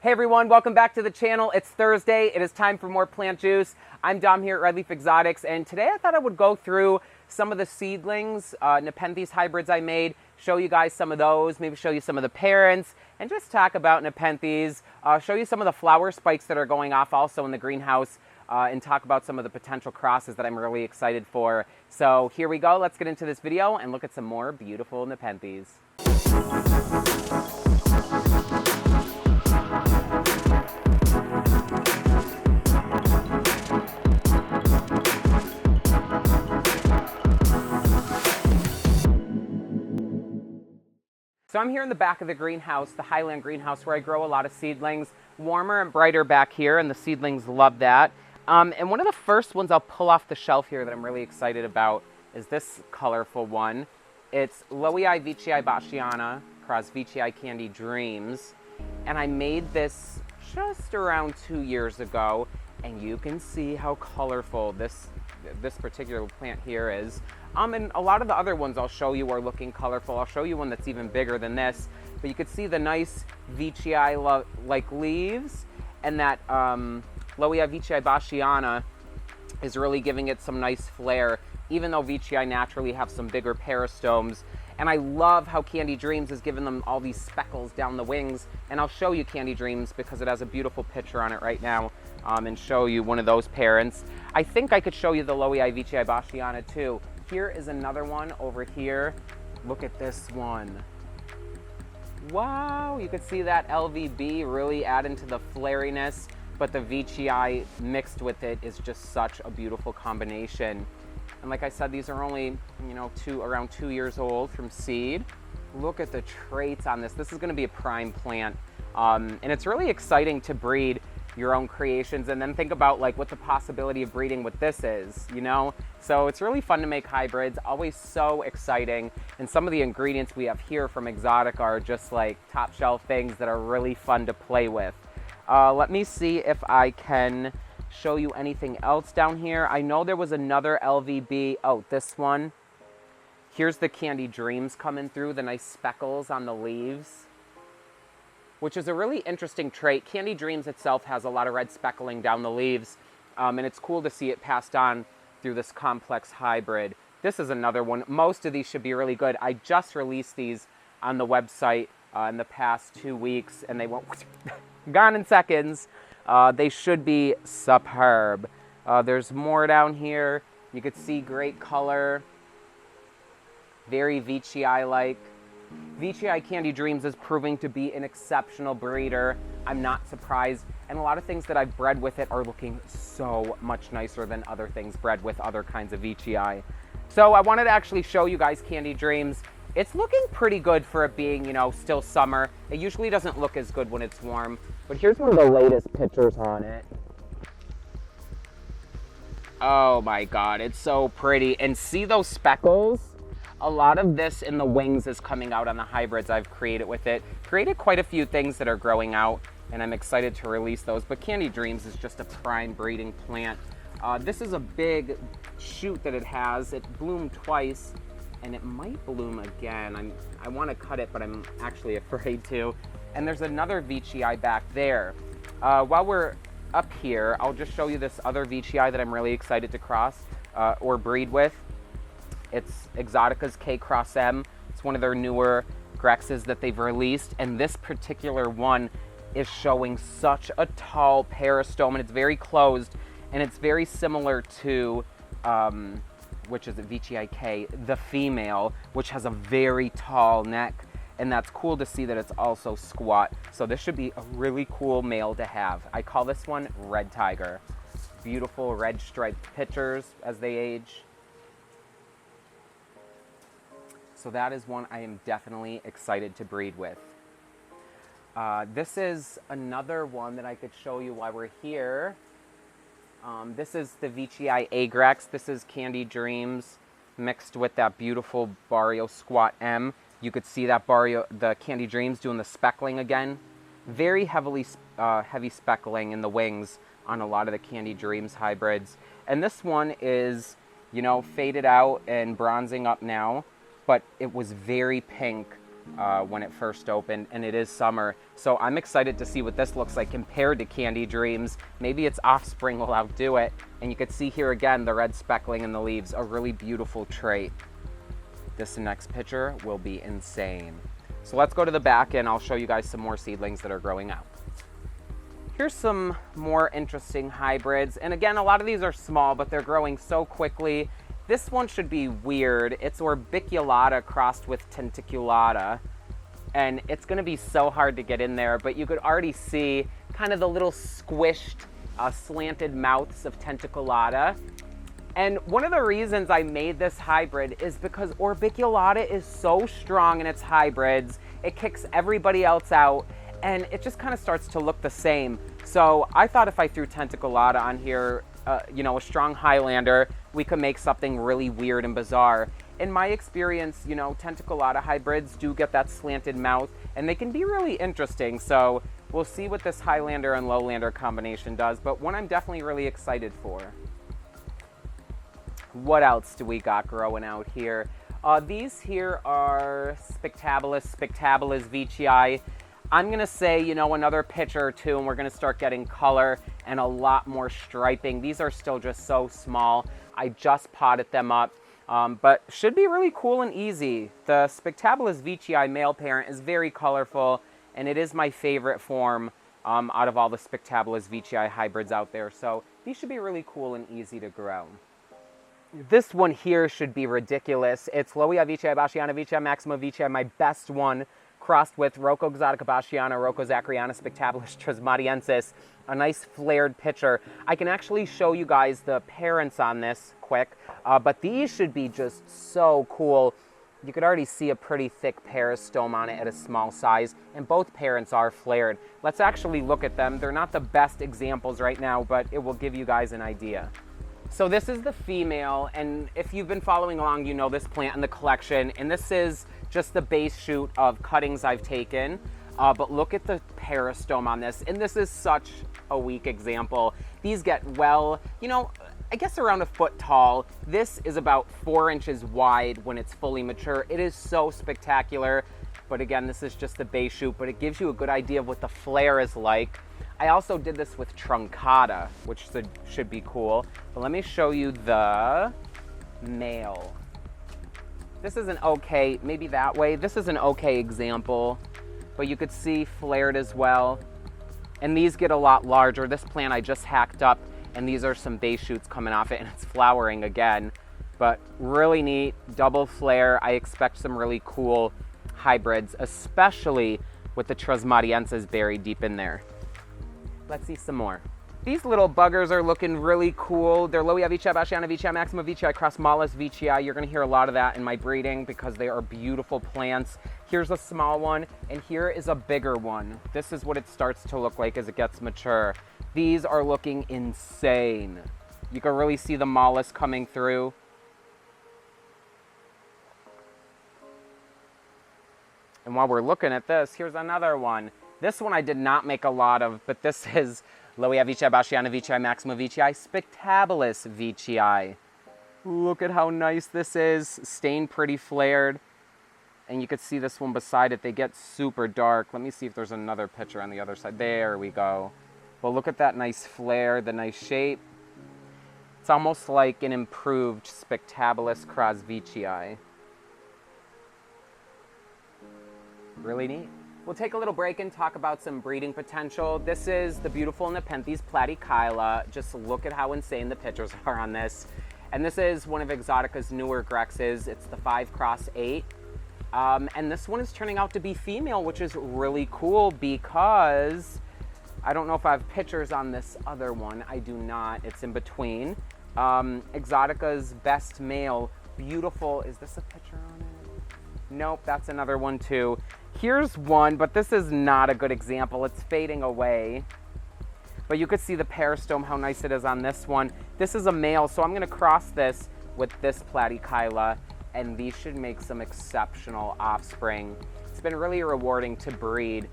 Hey everyone, welcome back to the channel. It's Thursday. It is time for more plant juice. I'm Dom here at Red Leaf Exotics, and today I thought I would go through some of the seedlings, Nepenthes hybrids I made, show you guys some of those, maybe show you some of the parents, and just talk about Nepenthes, show you some of the flower spikes that are going off also in the greenhouse, and talk about some of the potential crosses that I'm really excited for. So here we go. Let's get into this video and look at some more beautiful Nepenthes. So I'm here in the back of the greenhouse, the Highland greenhouse, where I grow a lot of seedlings. Warmer and brighter back here, and the seedlings love that. And one of the first ones I'll pull off the shelf here that I'm really excited about is this colorful one. It's Loei Veitchii Bachiana, cross Veitchii Candy Dreams. And I made this just around 2 years ago, and you can see how colorful this particular plant here is. And a lot of the other ones I'll show you are looking colorful. I'll show you one that's even bigger than this. But you can see the nice Veitchii-like leaves, and that Loei Veitchii Bachiana is really giving it some nice flair, even though Veitchii naturally have some bigger peristomes. And I love how Candy Dreams is giving them all these speckles down the wings. And I'll show you Candy Dreams because it has a beautiful picture on it right now, and show you one of those parents. I think I could show you the Loei Veitchii Bachiana too. Here is another one over here. Look at this one. Wow, you can see that LVB really adding to the flariness, but the Veitchii mixed with it is just such a beautiful combination. And like I said, these are only, around 2 years old from seed. Look at the traits on this. This is gonna be a prime plant. And it's really exciting to breed your own creations and then think about like what the possibility of breeding what this is, So it's really fun to make hybrids, always so exciting. And some of the ingredients we have here from Exotic are just like top shelf things that are really fun to play with. Let me see if I can show you anything else down here. I know there was another LVB. Oh, this one. Here's the Candy Dreams coming through, the nice speckles on the leaves, which is a really interesting trait. Candy Dreams itself has a lot of red speckling down the leaves, and it's cool to see it passed on through this complex hybrid. This is another one. Most of these should be really good. I just released these on the website in the past 2 weeks, and they went gone in seconds. They should be superb. There's more down here. You could see great color. Very Veitchii-like. Veitchii Candy Dreams is proving to be an exceptional breeder. I'm not surprised. And a lot of things that I've bred with it are looking so much nicer than other things bred with other kinds of Veitchii. So I wanted to actually show you guys Candy Dreams. It's looking pretty good for it being, still summer. It usually doesn't look as good when it's warm. But here's one of the latest pictures on it. Oh my God, it's so pretty. And see those speckles? A lot of this in the wings is coming out on the hybrids I've created with it. Created quite a few things that are growing out, and I'm excited to release those. But Candy Dreams is just a prime breeding plant. This is a big shoot that it has. It bloomed twice, and it might bloom again. I want to cut it, but I'm actually afraid to. And there's another Veitchii back there. While we're up here, I'll just show you this other Veitchii that I'm really excited to cross or breed with. It's Exotica's K-Cross M. It's one of their newer Grexes that they've released, and this particular one is showing such a tall peristome, and it's very closed, and it's very similar to, which is a Veitchii K, the female, which has a very tall neck, and that's cool to see that it's also squat. So this should be a really cool male to have. I call this one Red Tiger. Beautiful red striped pitchers as they age. So that is one I am definitely excited to breed with. This is another one that I could show you while we're here. This is the Veitchii Agrex. This is Candy Dreams mixed with that beautiful Barrio Squat M. You could see that the Candy Dreams doing the speckling again. Very heavy speckling in the wings on a lot of the Candy Dreams hybrids. And this one is, faded out and bronzing up now. But it was very pink when it first opened, and it is summer. So I'm excited to see what this looks like compared to Candy Dreams. Maybe its offspring will outdo it. And you can see here again the red speckling in the leaves, a really beautiful trait. This next picture will be insane. So let's go to the back and I'll show you guys some more seedlings that are growing out. Here's some more interesting hybrids. And again, a lot of these are small, but they're growing so quickly. This one should be weird. It's orbiculata crossed with tentaculata. And it's gonna be so hard to get in there, but you could already see kind of the little squished, slanted mouths of tentaculata. And one of the reasons I made this hybrid is because orbiculata is so strong in its hybrids. It kicks everybody else out, and it just kind of starts to look the same. So I thought if I threw tentaculata on here, you know, a strong Highlander, we could make something really weird and bizarre. In my experience, you know, tentaculata hybrids do get that slanted mouth, and they can be really interesting. So we'll see what this Highlander and Lowlander combination does, but one I'm definitely really excited for. What else do we got growing out here? These here are Spectabulas veitchii. I'm gonna say, you know, another pitch or two, and we're gonna start getting color and a lot more striping. These are still just so small. I just potted them up, but should be really cool and easy. The Spectabulas veitchii male parent is very colorful, and it is my favorite form out of all the Spectabulas veitchii hybrids out there. So these should be really cool and easy to grow. This one here should be ridiculous. It's Lowia veitchii, Baschiana veitchii, Maxima veitchii, my best one, crossed with Rocco exotica Baschiana, Rocco zacchariana, Spectabulas trismatiensis, a nice flared pitcher. I can actually show you guys the parents on this quick, but these should be just so cool. You could already see a pretty thick peristome on it at a small size, and both parents are flared. Let's actually look at them. They're not the best examples right now, but it will give you guys an idea. So this is the female, and if you've been following along, you know this plant in the collection, and this is just the base shoot of cuttings I've taken, but look at the peristome on this, and this is such a weak example. These get, well, you know, I guess around a foot tall. This is about 4 inches wide when it's fully mature. It is so spectacular, but again, this is just the base shoot, but it gives you a good idea of what the flare is like. I also did this with truncata, which should be cool. But let me show you the male. This is an okay, maybe that way. This is an okay example, but you could see flared as well. And these get a lot larger. This plant I just hacked up, and these are some base shoots coming off it, and it's flowering again. But really neat, double flare. I expect some really cool hybrids, especially with the trismatiensis buried deep in there. Let's see some more. These little buggers are looking really cool. They're Lowia veitchii, Baschiana veitchii, Maxima veitchii, cross Malus veitchii. You're gonna hear a lot of that in my breeding because they are beautiful plants. Here's a small one, and here is a bigger one. This is what it starts to look like as it gets mature. These are looking insane. You can really see the Malus coming through. And while we're looking at this, here's another one. This one I did not make a lot of, but this is Lowia veitchii, Baschiana veitchii, Maxima veitchii, Spectabulas veitchii. Look at how nice this is. Stained pretty flared. And you could see this one beside it. They get super dark. Let me see if there's another picture on the other side. There we go. Well, look at that nice flare, the nice shape. It's almost like an improved Spectabulas cross veitchii. Really neat. We'll take a little break and talk about some breeding potential. This is the beautiful Nepenthes platykyla. Just look at how insane the pictures are on this. And this is one of Exotica's newer Grexes. It's the 5x8. And this one is turning out to be female, which is really cool because I don't know if I have pictures on this other one. I do not. It's in between. Exotica's best male. Beautiful. Is this a picture on it? Nope, that's another one too. Here's one, but this is not a good example. It's fading away. But you could see the peristome, how nice it is on this one. This is a male, so I'm gonna cross this with this platykyla, and these should make some exceptional offspring. It's been really rewarding to breed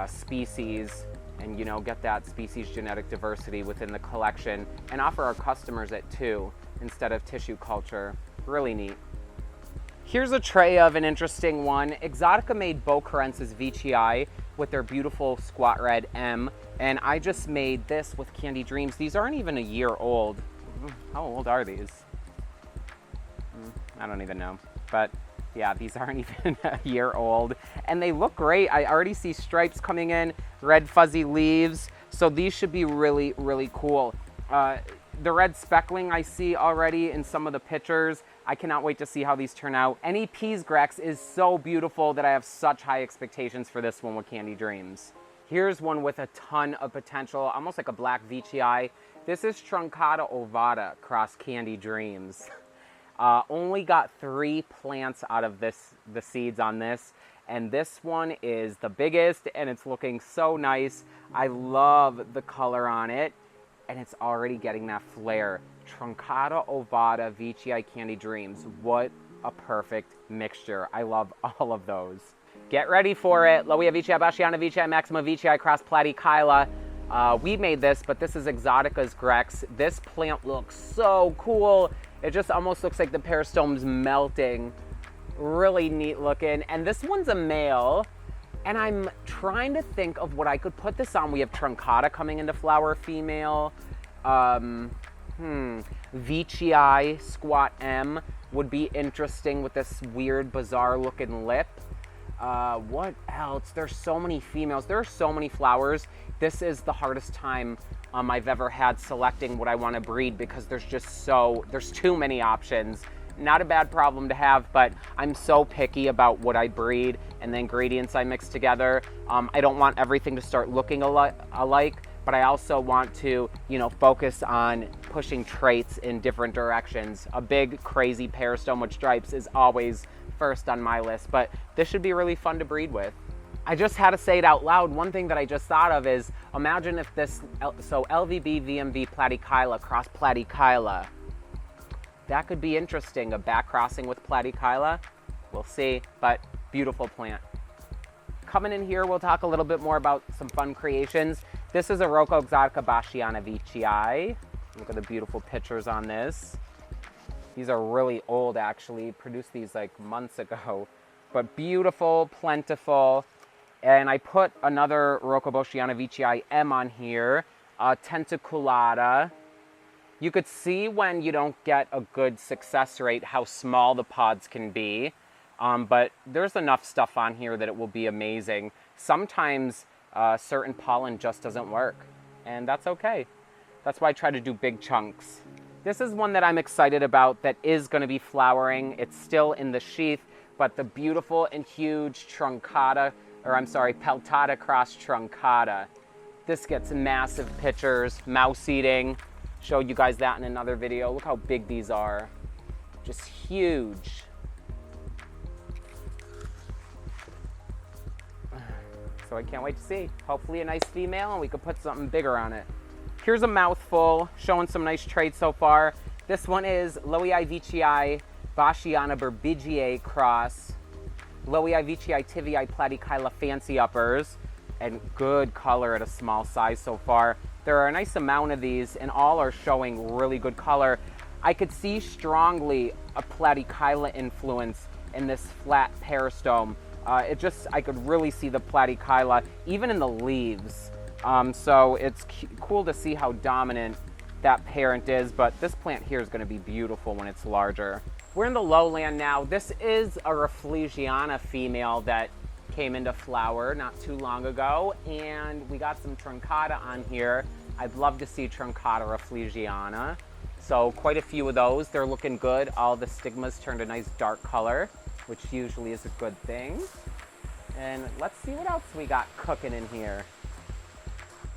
species and, you know, get that species genetic diversity within the collection and offer our customers it too, instead of tissue culture. Really neat. Here's a tray of an interesting one. Exotica made Bocarensis Veitchii with their beautiful squat red M, and I just made this with Candy Dreams. These aren't even a year old. How old are these? I don't even know, but yeah, these aren't even a year old, and they look great. I already see stripes coming in, red fuzzy leaves, so these should be really, really cool. The red speckling I see already in some of the pictures. I cannot wait to see how these turn out. NEP's Grex is so beautiful that I have such high expectations for this one with Candy Dreams. Here's one with a ton of potential, almost like a black Veitchii. This is Truncata ovata cross Candy Dreams. Only got 3 plants out of the seeds on this, and this one is the biggest, and it's looking so nice. I love the color on it, and it's already getting that flare. Truncata ovata Veitchii Candy Dreams. What a perfect mixture. I love all of those. Get ready for it. Lowia Veitchii, Basciana Veitchii, Maxima Veitchii cross Platykyla. We made this, but this is Exotica's Grex. This plant looks so cool. It just almost looks like the peristome's melting. Really neat looking. And this one's a male. And I'm trying to think of what I could put this on. We have Truncata coming into flower, female. Veitchii Squat M would be interesting with this weird, bizarre looking lip. What else? There's so many females. There are so many flowers. This is the hardest time I've ever had selecting what I want to breed because there's too many options. Not a bad problem to have, but I'm so picky about what I breed and the ingredients I mix together. I don't want everything to start looking alike, but I also want to, focus on pushing traits in different directions. A big, crazy peristome with stripes is always first on my list, but this should be really fun to breed with. I just had to say it out loud. One thing that I just thought of is, imagine if this, LVB VMV Platykyla cross Platykyla. That could be interesting, a back crossing with Platykyla. We'll see, but beautiful plant. Coming in here, we'll talk a little bit more about some fun creations. This is a Rocco Exotica Basciana Veitchii. Look at the beautiful pictures on this. These are really old, actually. Produced these like months ago, but beautiful, plentiful. And I put another Rocco Basciana Veitchii M on here, Tentaculata. You could see when you don't get a good success rate how small the pods can be, but there's enough stuff on here that it will be amazing. Sometimes certain pollen just doesn't work, and that's okay. That's why I try to do big chunks. This is one that I'm excited about that is going to be flowering. It's still in the sheath, but the beautiful and huge Peltata cross Truncata. This gets massive pictures, mouse eating. Showed you guys that in another video. Look how big these are. Just huge. So I can't wait to see. Hopefully a nice female and we could put something bigger on it. Here's a mouthful showing some nice traits so far. This one is Lowii Veitchii Basciana Burbigiae cross Lowii Veitchii Tivii Platykyla Fancy Uppers, and good color at a small size so far. There are a nice amount of these, and all are showing really good color. I could see strongly a Platykyla influence in this flat peristome. I could really see the Platykyla, even in the leaves. So it's cool to see how dominant that parent is, but this plant here is going to be beautiful when it's larger. We're in the lowland now. This is a Rafflesiana female that came into flower not too long ago, and we got some Truncata on here. I'd love to see Truncata Rafflesiana. So quite a few of those. They're looking good. All the stigmas turned a nice dark color, which usually is a good thing. And let's see what else we got cooking in here.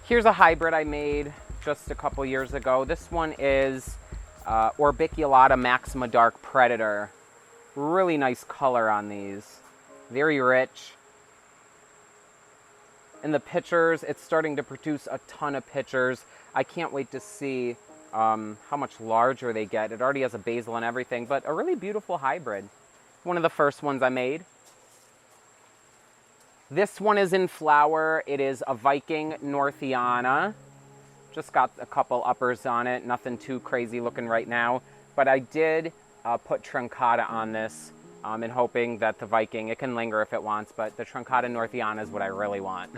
Here's a hybrid I made just a couple years ago. This one is Orbiculata Maxima Dark Predator. Really nice color on these. Very rich. In the pictures, it's starting to produce a ton of pictures. I can't wait to see how much larger they get. It already has a basil and everything, but a really beautiful hybrid. One of the first ones I made. This one is in flower. It is a Viking Northiana. Just got a couple uppers on it. Nothing too crazy looking right now. But I did put Truncata on this and hoping that the Viking, it can linger if it wants, but the Truncata Northiana is what I really want.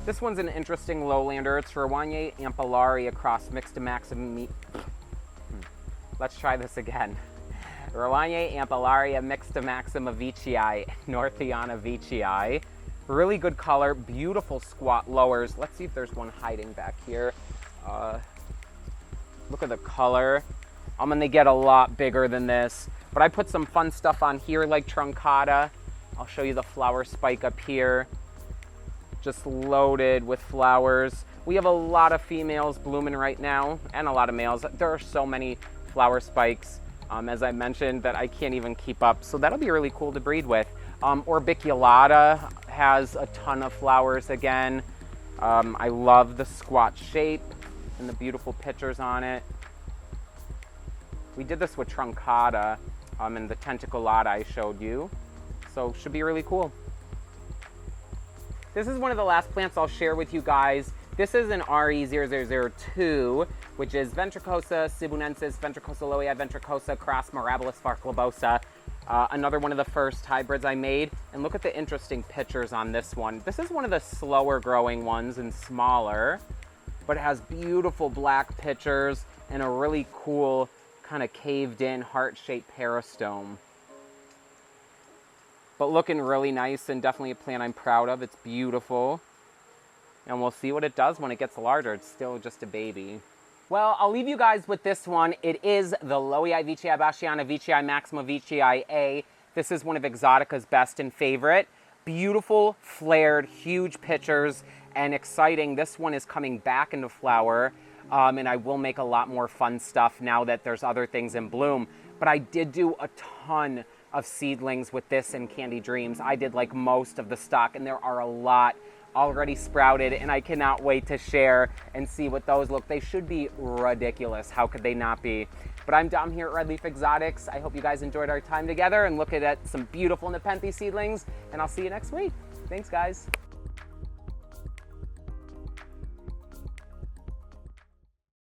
This one's an interesting lowlander. It's Rwanye ampullaria cross mixed to maximum. Let's try this again. Rwanye ampullaria mixed to maxima veitchii, Northiana veitchii. Really good color, beautiful squat lowers. Let's see if there's one hiding back here. Look at the color. And they get a lot bigger than this. But I put some fun stuff on here like Truncata. I'll show you the flower spike up here. Just loaded with flowers. We have a lot of females blooming right now and a lot of males. There are so many flower spikes, as I mentioned, that I can't even keep up. So that'll be really cool to breed with. Orbiculata has a ton of flowers again. I love the squat shape and the beautiful pictures on it. We did this with Truncata and the tentaculata I showed you. So should be really cool. This is one of the last plants I'll share with you guys. This is an RE0002, which is Ventricosa sibunensis, Ventricosa loei, Ventricosa cross Mirabilis farclobosa. Another one of the first hybrids I made. And look at the interesting pictures on this one. This is one of the slower growing ones and smaller, but it has beautiful black pictures and a really cool kind of caved in heart-shaped peristome. But looking really nice and definitely a plant I'm proud of. It's beautiful. And we'll see what it does when it gets larger. It's still just a baby. Well, I'll leave you guys with this one. It is the Loei veitchii bassiana veitchii maxima veitchii A. This is one of Exotica's best and favorite. Beautiful, flared, huge pictures, and exciting. This one is coming back into flower, and I will make a lot more fun stuff now that there's other things in bloom. But I did do a ton of seedlings with this in Candy Dreams. I did like most of the stock, and there are a lot already sprouted, and I cannot wait to share and see what those look. They should be ridiculous. How could they not be? But I'm Dom here at Red Leaf Exotics. I hope you guys enjoyed our time together and looking at some beautiful Nepenthes seedlings, and I'll see you next week. Thanks, guys.